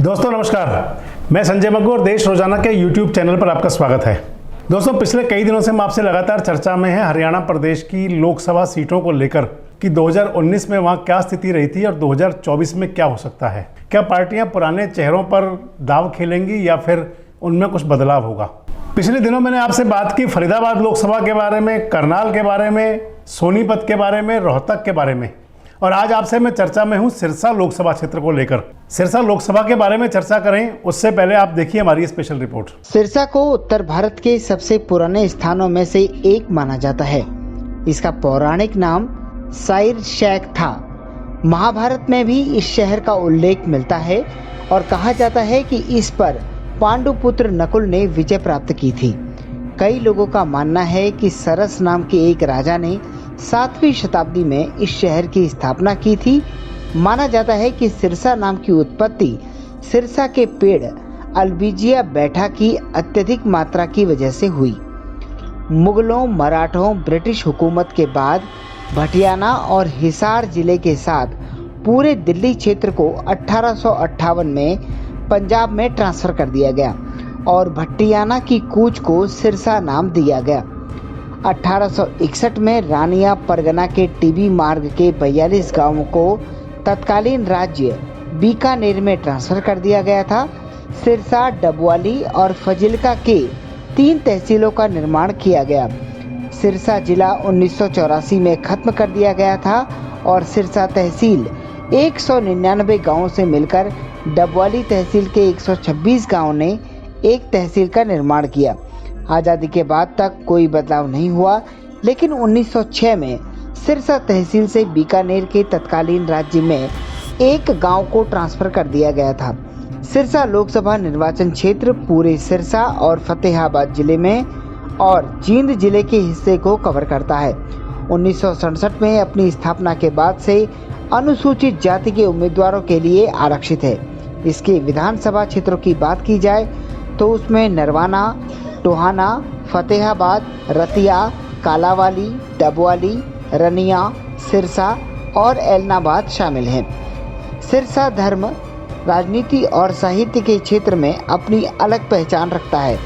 दोस्तों नमस्कार, मैं संजय मग्गू और देश रोजाना के YouTube चैनल पर आपका स्वागत है। दोस्तों पिछले कई दिनों से हम आपसे लगातार चर्चा में हैं हरियाणा प्रदेश की लोकसभा सीटों को लेकर कि 2019 में वहाँ क्या स्थिति रही थी और 2024 में क्या हो सकता है। क्या पार्टियां पुराने चेहरों पर दांव खेलेंगी या फिर उनमें कुछ बदलाव होगा। पिछले दिनों मैंने आपसे बात की फरीदाबाद लोकसभा के बारे में, करनाल के बारे में, सोनीपत के बारे में, रोहतक के बारे में, और आज आपसे मैं चर्चा में हूं सिरसा लोकसभा क्षेत्र को लेकर। सिरसा लोकसभा के बारे में चर्चा करें उससे पहले आप देखिए हमारी स्पेशल रिपोर्ट। सिरसा को उत्तर भारत के सबसे पुराने स्थानों में से एक माना जाता है। इसका पौराणिक नाम साइर शैख था। महाभारत में भी इस शहर का उल्लेख मिलता है और कहा जाता है कि इस पर पांडुपुत्र नकुल ने विजय प्राप्त की थी। कई लोगों का मानना है कि सरस नाम के एक राजा ने 7वीं शताब्दी में इस शहर की स्थापना की थी। माना जाता है कि सिरसा नाम की उत्पत्ति सिरसा के पेड़ अल्बिजिया बैठा की अत्यधिक मात्रा की वजह से हुई। मुगलों, मराठों, ब्रिटिश हुकूमत के बाद भटियाना और हिसार जिले के साथ पूरे दिल्ली क्षेत्र को 1858 में पंजाब में ट्रांसफर कर दिया गया और भटियाना की कूच को सिरसा नाम दिया गया। 1861 में रानिया परगना के टीबी मार्ग के 42 गांवों को तत्कालीन राज्य बीकानेर में ट्रांसफर कर दिया गया था। सिरसा, डबवाली और फजिल्का के 3 तहसीलों का निर्माण किया गया। सिरसा जिला 1984 में खत्म कर दिया गया था और सिरसा तहसील 199 गांवों से मिलकर डबवाली तहसील के 126 गांवों ने एक तहसील का निर्माण किया। आज़ादी के बाद तक कोई बदलाव नहीं हुआ, लेकिन 1906 में सिरसा तहसील से बीकानेर के तत्कालीन राज्य में एक गांव को ट्रांसफर कर दिया गया था। सिरसा लोकसभा निर्वाचन क्षेत्र पूरे सिरसा और फतेहाबाद जिले में और जींद जिले के हिस्से को कवर करता है। 1967 में अपनी स्थापना के बाद से अनुसूचित जाति के उम्मीदवारों के लिए आरक्षित है। इसके विधानसभा क्षेत्रों की बात की जाए तो उसमें नरवाना, टोहाना, फतेहाबाद, रतिया, कालावाली, डबवाली, रनिया, सिरसा और एलनाबाद शामिल हैं। सिरसा धर्म, राजनीति और साहित्य के क्षेत्र में अपनी अलग पहचान रखता है।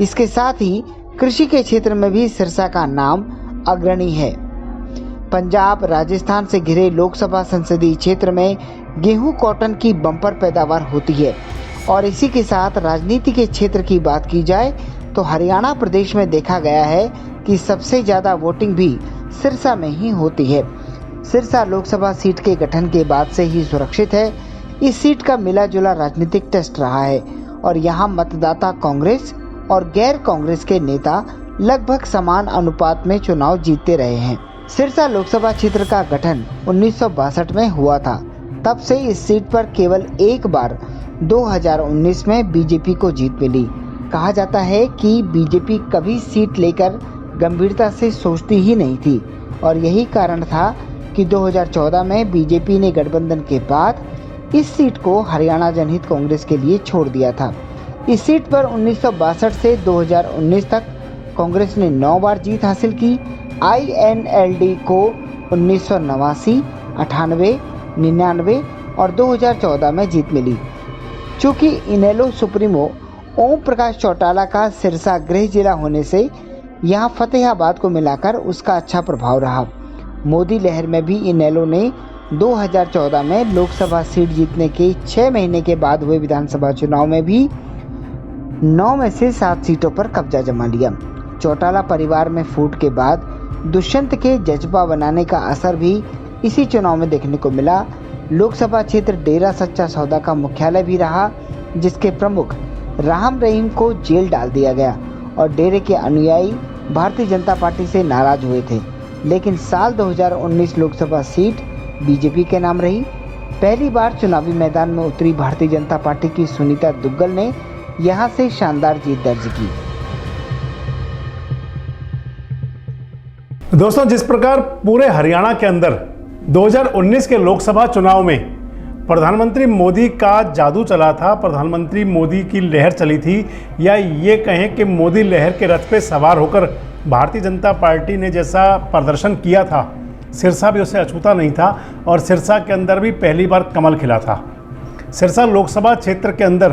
इसके साथ ही कृषि के क्षेत्र में भी सिरसा का नाम अग्रणी है। पंजाब, राजस्थान से घिरे लोकसभा संसदीय क्षेत्र में गेहूं, कॉटन की बम्पर पैदावार होती है। और इसी के साथ राजनीति के क्षेत्र की बात की जाए तो हरियाणा प्रदेश में देखा गया है कि सबसे ज़्यादा वोटिंग भी सिरसा में ही होती है। सिरसा लोकसभा सीट के गठन के बाद से ही सुरक्षित है। इस सीट का मिला जुला राजनीतिक टेस्ट रहा है और यहाँ मतदाता कांग्रेस और गैर कांग्रेस के नेता लगभग समान अनुपात में चुनाव जीतते रहे हैं। सिरसा लोकसभा क्षेत्र का गठन 1962 में हुआ था। तब से इस सीट पर केवल एक बार 2019 में बीजेपी को जीत मिली। कहा जाता है कि बीजेपी कभी सीट लेकर गंभीरता से सोचती ही नहीं थी और यही कारण था कि 2014 में बीजेपी ने गठबंधन के बाद इस सीट को हरियाणा जनहित कांग्रेस के लिए छोड़ दिया था। इस सीट पर 1962 से 2019 तक कांग्रेस ने 9 बार जीत हासिल की। INLD को 1989, 98, 99 और 2014 में जीत मिली। चूँकि इनेलो सुप्रीमो ओम प्रकाश चौटाला का सिरसा गृह जिला होने से यहाँ फतेहाबाद को मिलाकर उसका अच्छा प्रभाव रहा। मोदी लहर में भी इनेलो ने 2014 में लोकसभा सीट जीतने के 6 महीने के बाद हुए विधानसभा चुनाव में भी 9 में से 7 सीटों पर कब्जा जमा लिया। चौटाला परिवार में फूट के बाद दुष्यंत के जज्बा बनाने का असर भी इसी चुनाव में देखने को मिला। लोकसभा क्षेत्र डेरा सच्चा सौदा का मुख्यालय भी रहा, जिसके प्रमुख राम रहीम को जेल डाल दिया गया और डेरे के अनुयायी भारतीय जनता पार्टी से नाराज हुए थे। लेकिन साल 2019 लोकसभा सीट बीजेपी के नाम रही। पहली बार चुनावी मैदान में उतरी भारतीय जनता पार्टी की सुनीता दुग्गल ने यहां से शानदार जीत दर्ज की। दोस्तों जिस प्रकार पूरे हरियाणा के अंदर 2019 के लोकसभा चुनाव में प्रधानमंत्री मोदी का जादू चला था, प्रधानमंत्री मोदी की लहर चली थी, या ये कहें कि मोदी लहर के रथ पे सवार होकर भारतीय जनता पार्टी ने जैसा प्रदर्शन किया था, सिरसा भी उससे अछूता नहीं था और सिरसा के अंदर भी पहली बार कमल खिला था। सिरसा लोकसभा क्षेत्र के अंदर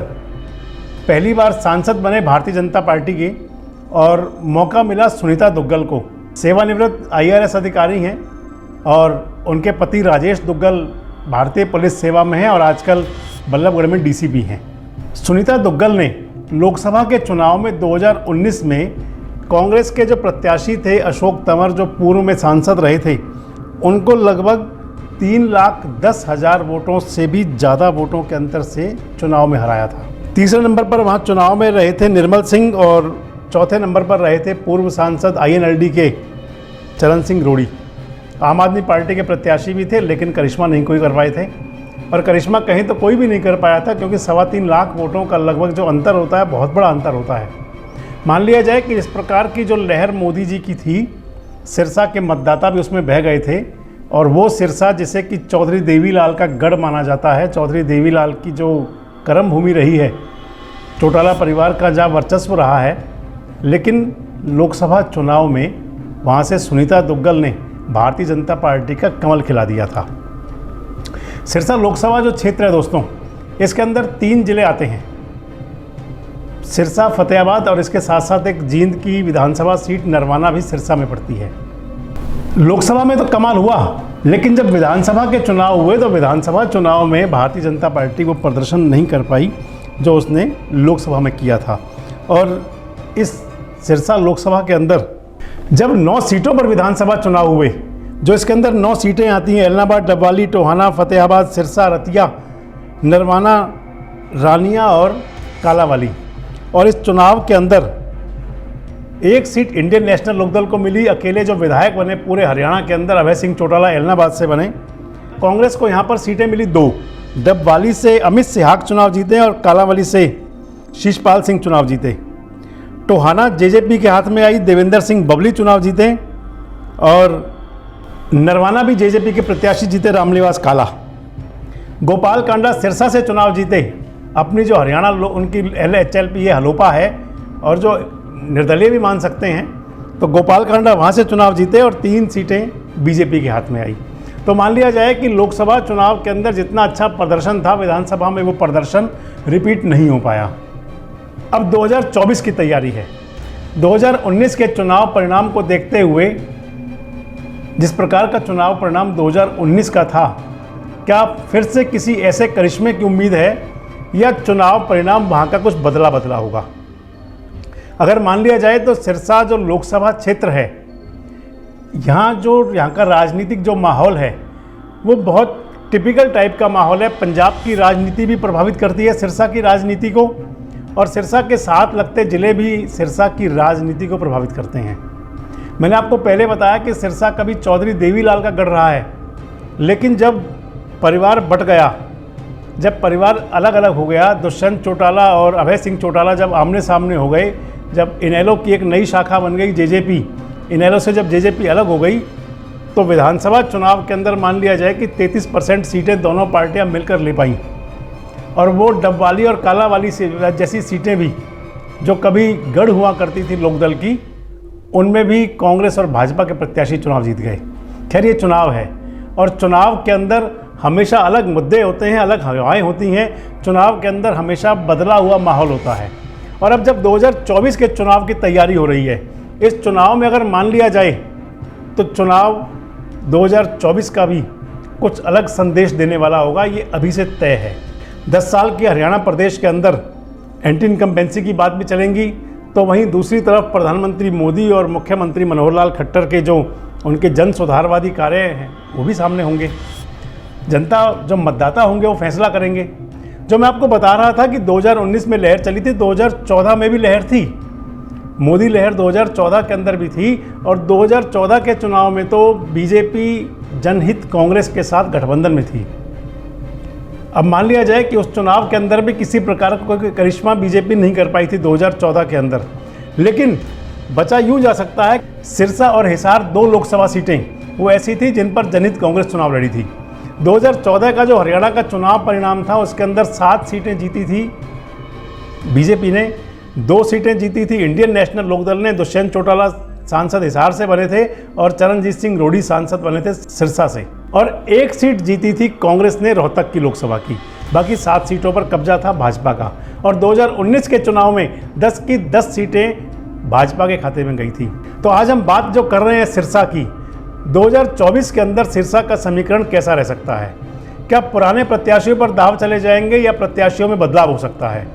पहली बार सांसद बने भारतीय जनता पार्टी के, और मौका मिला सुनीता दुग्गल को। सेवानिवृत्त IRS अधिकारी हैं और उनके पति राजेश दुग्गल भारतीय पुलिस सेवा में हैं और आजकल बल्लभगढ़ में DCP हैं। सुनीता दुग्गल ने लोकसभा के चुनाव में 2019 में कांग्रेस के जो प्रत्याशी थे अशोक तंवर, जो पूर्व में सांसद रहे थे, उनको लगभग 3,10,000 वोटों से भी ज़्यादा वोटों के अंतर से चुनाव में हराया था। तीसरे नंबर पर वहाँ चुनाव में रहे थे निर्मल सिंह और चौथे नंबर पर रहे थे पूर्व सांसद INLD के चरण सिंह रोड़ी। आम आदमी पार्टी के प्रत्याशी भी थे, लेकिन करिश्मा नहीं कोई कर पाए थे, और करिश्मा कहीं तो कोई भी नहीं कर पाया था, क्योंकि 3.25 लाख वोटों का लगभग जो अंतर होता है, बहुत बड़ा अंतर होता है। मान लिया जाए कि इस प्रकार की जो लहर मोदी जी की थी, सिरसा के मतदाता भी उसमें बह गए थे, और वो सिरसा जिसे कि चौधरी देवीलाल का गढ़ माना जाता है, चौधरी देवीलाल की जो कर्म भूमि रही है, चौटाला परिवार का जहाँ वर्चस्व रहा है, लेकिन लोकसभा चुनाव में वहाँ से सुनीता दुग्गल ने भारतीय जनता पार्टी का कमल खिला दिया था। सिरसा लोकसभा जो क्षेत्र है दोस्तों, इसके अंदर 3 जिले आते हैं, सिरसा, फतेहाबाद और इसके साथ साथ एक जींद की विधानसभा सीट नरवाना भी सिरसा में पड़ती है। लोकसभा में तो कमाल हुआ, लेकिन जब विधानसभा के चुनाव हुए तो विधानसभा चुनाव में भारतीय जनता पार्टी वो प्रदर्शन नहीं कर पाई जो उसने लोकसभा में किया था। और इस सिरसा लोकसभा के अंदर जब 9 सीटों पर विधानसभा चुनाव हुए, जो इसके अंदर 9 सीटें आती हैं, एलनाबाद, डबवाली, टोहाना, फतेहाबाद, सिरसा, रतिया, नरवाना, रानिया और कालावाली, और इस चुनाव के अंदर एक सीट इंडियन नेशनल लोकदल को मिली। अकेले जो विधायक बने पूरे हरियाणा के अंदर, अभय सिंह चौटाला एलनाबाद से बने। कांग्रेस को यहाँ पर सीटें मिली 2, डबवाली से अमित सिहाग चुनाव जीते और कालावाली से शीशपाल सिंह चुनाव जीते। टोहाना जेजेपी के हाथ में आई, देवेंद्र सिंह बबली चुनाव जीते, और नरवाना भी जेजेपी के प्रत्याशी जीते, रामनिवास काला। गोपाल कांडा सिरसा से चुनाव जीते, अपनी जो हरियाणा उनकी LHLP ये हलोपा है और जो निर्दलीय भी मान सकते हैं, तो गोपाल कांडा वहाँ से चुनाव जीते और 3 सीटें बीजेपी के हाथ में आई। तो मान लिया जाए कि लोकसभा चुनाव के अंदर जितना अच्छा प्रदर्शन था, विधानसभा में वो प्रदर्शन रिपीट नहीं हो पाया। अब 2024 की तैयारी है। 2019 के चुनाव परिणाम को देखते हुए, जिस प्रकार का चुनाव परिणाम 2019 का था, क्या फिर से किसी ऐसे करिश्मे की उम्मीद है या चुनाव परिणाम वहाँ का कुछ बदला होगा? अगर मान लिया जाए तो सिरसा जो लोकसभा क्षेत्र है, यहाँ का राजनीतिक जो माहौल है वो बहुत टिपिकल टाइप का माहौल है। पंजाब की राजनीति भी प्रभावित करती है सिरसा की राजनीति को, और सिरसा के साथ लगते ज़िले भी सिरसा की राजनीति को प्रभावित करते हैं। मैंने आपको पहले बताया कि सिरसा कभी चौधरी देवीलाल का गढ़ रहा है, लेकिन जब परिवार बट गया, जब परिवार अलग अलग हो गया, दुष्यंत चौटाला और अभय सिंह चौटाला जब आमने सामने हो गए, जब इनेलो की एक नई शाखा बन गई जेजेपी, इनेलो से जब जेजेपी अलग हो गई, तो विधानसभा चुनाव के अंदर मान लिया जाए कि 33% सीटें दोनों पार्टियां मिलकर ले पाईं, और वो डबवाली और कालावाली से जैसी सीटें भी जो कभी गढ़ हुआ करती थी लोकदल की, उनमें भी कांग्रेस और भाजपा के प्रत्याशी चुनाव जीत गए। खैर, ये चुनाव है और चुनाव के अंदर हमेशा अलग मुद्दे होते हैं, अलग हवाएं होती हैं। चुनाव के अंदर हमेशा बदला हुआ माहौल होता है। और अब जब 2024 के चुनाव की तैयारी हो रही है, इस चुनाव में अगर मान लिया जाए तो चुनाव 2024 का भी कुछ अलग संदेश देने वाला होगा, ये अभी से तय है। 10 साल की हरियाणा प्रदेश के अंदर एंटी इनकम्बेंसी की बात भी चलेंगी, तो वहीं दूसरी तरफ प्रधानमंत्री मोदी और मुख्यमंत्री मनोहर लाल खट्टर के जो उनके जन सुधारवादी कार्य हैं वो भी सामने होंगे। जनता, जो मतदाता होंगे, वो फैसला करेंगे। जो मैं आपको बता रहा था कि 2019 में लहर चली थी, 2014 में भी लहर थी, मोदी लहर 2014 के अंदर भी थी, और 2014 के चुनाव में तो बीजेपी जनहित कांग्रेस के साथ गठबंधन में थी। अब मान लिया जाए कि उस चुनाव के अंदर भी किसी प्रकार का कोई करिश्मा बीजेपी नहीं कर पाई थी 2014 के अंदर, लेकिन बचा यूँ जा सकता है सिरसा और हिसार 2 लोकसभा सीटें वो ऐसी थी जिन पर जनहित कांग्रेस चुनाव लड़ी थी। 2014 का जो हरियाणा का चुनाव परिणाम था, उसके अंदर 7 सीटें जीती थी बीजेपी ने, 2 सीटें जीती थी इंडियन नेशनल लोकदल ने। दुष्यंत चौटाला सांसद हिसार से बने थे और चरणजीत सिंह रोड़ी सांसद बने थे सिरसा से, और 1 सीट जीती थी कांग्रेस ने रोहतक की लोकसभा की। बाकी 7 सीटों पर कब्जा था भाजपा का और 2019 के चुनाव में 10 की 10 सीटें भाजपा के खाते में गई थी। तो आज हम बात जो कर रहे हैं सिरसा की, 2024 के अंदर सिरसा का समीकरण कैसा रह सकता है? क्या पुराने प्रत्याशियों पर दाव चले जाएंगे या प्रत्याशियों में बदलाव हो सकता है?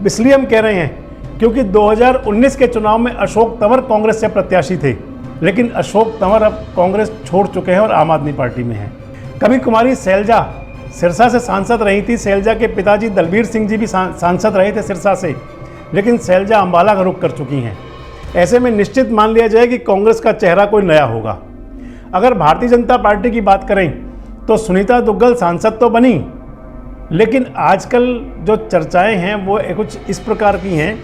इसलिए हम कह रहे हैं क्योंकि 2019 के चुनाव में अशोक तंवर कांग्रेस से प्रत्याशी थे, लेकिन अशोक तंवर अब कांग्रेस छोड़ चुके हैं और आम आदमी पार्टी में हैं। कभी कुमारी सैलजा सिरसा से सांसद रही थी। सैलजा के पिताजी दलबीर सिंह जी भी सांसद रहे थे सिरसा से, लेकिन सैलजा अंबाला का रुख कर चुकी हैं। ऐसे में निश्चित मान लिया जाए कि कांग्रेस का चेहरा कोई नया होगा। अगर भारतीय जनता पार्टी की बात करें तो सुनीता दुग्गल सांसद तो बनी, लेकिन आजकल जो चर्चाएं हैं वो कुछ इस प्रकार की हैं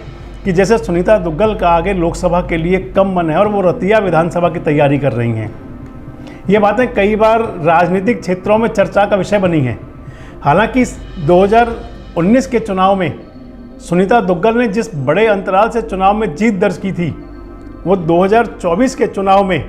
कि जैसे सुनीता दुग्गल का आगे लोकसभा के लिए कम मन है और वो रतिया विधानसभा की तैयारी कर रही हैं। ये बातें कई बार राजनीतिक क्षेत्रों में चर्चा का विषय बनी हैं। हालांकि 2019 के चुनाव में सुनीता दुग्गल ने जिस बड़े अंतराल से चुनाव में जीत दर्ज की थी, वो 2024 के चुनाव में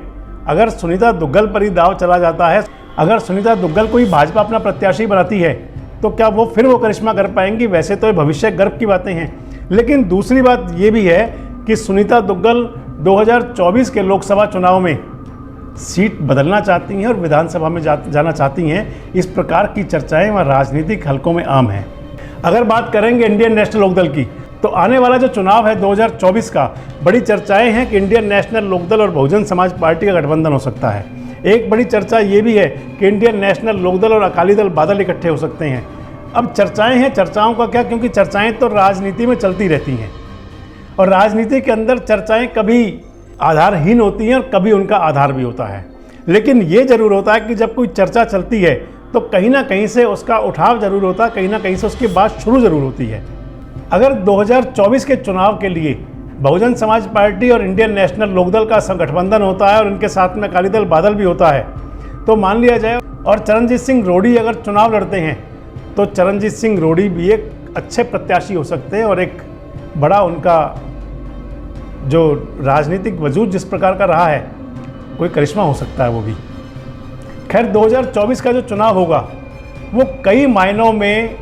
अगर सुनीता दुग्गल पर ही दाव चला जाता है, अगर सुनीता दुग्गल को ही भाजपा अपना प्रत्याशी बनाती है, तो क्या वो फिर वो करिश्मा कर पाएंगी? वैसे तो ये भविष्य गर्भ की बातें हैं, लेकिन दूसरी बात ये भी है कि सुनीता दुग्गल 2024 के लोकसभा चुनाव में सीट बदलना चाहती हैं और विधानसभा में जाना चाहती हैं। इस प्रकार की चर्चाएं वहाँ राजनीतिक हलकों में आम हैं। अगर बात करेंगे इंडियन नेशनल लोकदल की, तो आने वाला जो चुनाव है 2024 का, बड़ी चर्चाएं हैं कि इंडियन नेशनल लोकदल और बहुजन समाज पार्टी का गठबंधन हो सकता है। एक बड़ी चर्चा ये भी है कि इंडियन नेशनल लोकदल और अकाली दल बादल इकट्ठे हो सकते हैं। अब चर्चाएं हैं, चर्चाओं का क्या, क्योंकि चर्चाएं तो राजनीति में चलती रहती हैं और राजनीति के अंदर चर्चाएं कभी आधारहीन होती हैं और कभी उनका आधार भी होता है। लेकिन ये जरूर होता है कि जब कोई चर्चा चलती है तो कहीं ना कहीं से उसका उठाव जरूर होता है, कहीं ना कहीं से उसकी बात शुरू जरूर होती है। अगर 2024 के चुनाव के लिए बहुजन समाज पार्टी और इंडियन नेशनल लोकदल का गठबंधन होता है और उनके साथ में अकाली दल बादल भी होता है, तो मान लिया जाए और चरणजीत सिंह रोडी अगर चुनाव लड़ते हैं तो चरणजीत सिंह रोडी भी एक अच्छे प्रत्याशी हो सकते हैं और एक बड़ा उनका जो राजनीतिक वजूद जिस प्रकार का रहा है, कोई करिश्मा हो सकता है वो भी। खैर 2024 का जो चुनाव होगा वो कई मायनों में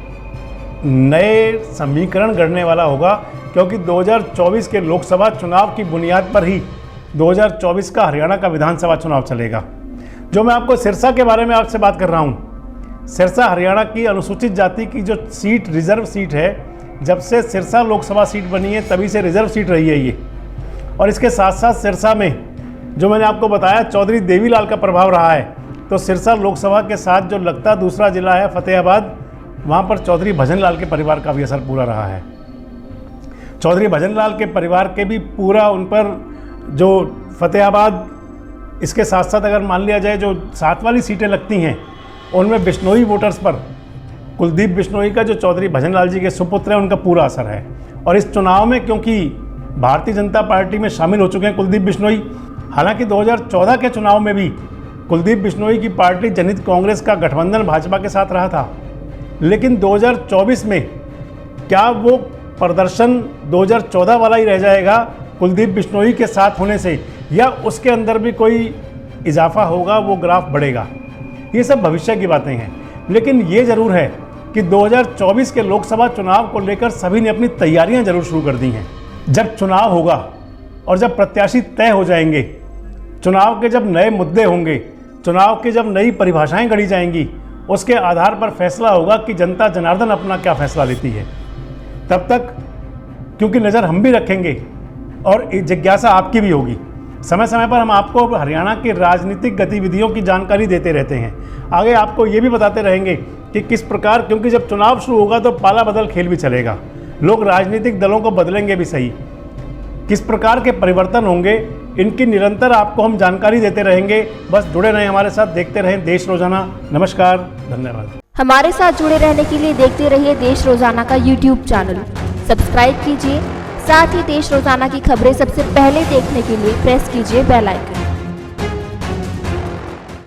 नए समीकरण गढ़ने वाला होगा, क्योंकि 2024 के लोकसभा चुनाव की बुनियाद पर ही 2024 का हरियाणा का विधानसभा चुनाव चलेगा। जो मैं आपको सिरसा के बारे में आपसे बात कर रहा हूँ, सिरसा हरियाणा की अनुसूचित जाति की जो सीट, रिजर्व सीट है, जब से सिरसा लोकसभा सीट बनी है तभी से रिजर्व सीट रही है ये। और इसके साथ साथ सिरसा में जो मैंने आपको बताया चौधरी देवीलाल का प्रभाव रहा है, तो सिरसा लोकसभा के साथ जो लगता दूसरा जिला है फतेहाबाद, वहाँ पर चौधरी भजनलाल के परिवार का भी असर पूरा रहा है। चौधरी भजनलाल के परिवार के भी पूरा उन पर जो फतेहाबाद, इसके साथ साथ अगर मान लिया जाए जो 7 वाली सीटें लगती हैं उनमें बिश्नोई वोटर्स पर कुलदीप बिश्नोई का जो चौधरी भजनलाल जी के सुपुत्र हैं उनका पूरा असर है। और इस चुनाव में क्योंकि भारतीय जनता पार्टी में शामिल हो चुके हैं कुलदीप बिश्नोई, हालांकि 2014 के चुनाव में भी कुलदीप बिश्नोई की पार्टी जनहित कांग्रेस का गठबंधन भाजपा के साथ रहा था, लेकिन 2024 में क्या वो प्रदर्शन 2014 वाला ही रह जाएगा कुलदीप बिश्नोई के साथ होने से, या उसके अंदर भी कोई इजाफा होगा, वो ग्राफ बढ़ेगा? ये सब भविष्य की बातें हैं। लेकिन ये ज़रूर है कि 2024 के लोकसभा चुनाव को लेकर सभी ने अपनी तैयारियां जरूर शुरू कर दी हैं। जब चुनाव होगा और जब प्रत्याशी तय हो जाएंगे, चुनाव के जब नए मुद्दे होंगे, चुनाव की जब नई परिभाषाएं गढ़ी जाएंगी, उसके आधार पर फैसला होगा कि जनता जनार्दन अपना क्या फैसला लेती है। तब तक क्योंकि नज़र हम भी रखेंगे और जिज्ञासा आपकी भी होगी, समय समय पर हम आपको हरियाणा की राजनीतिक गतिविधियों की जानकारी देते रहते हैं। आगे आपको ये भी बताते रहेंगे कि किस प्रकार, क्योंकि जब चुनाव शुरू होगा तो पाला बदल खेल भी चलेगा, लोग राजनीतिक दलों को बदलेंगे भी सही, किस प्रकार के परिवर्तन होंगे, इनकी निरंतर आपको हम जानकारी देते रहेंगे। बस जुड़े रहें हमारे साथ, देखते रहें देश रोजाना। नमस्कार, धन्यवाद। हमारे साथ जुड़े रहने के लिए देखते रहिए देश रोजाना का YouTube चैनल, सब्सक्राइब कीजिए। साथ ही देश रोजाना की खबरें सबसे पहले देखने के लिए प्रेस कीजिए बेल आइकन।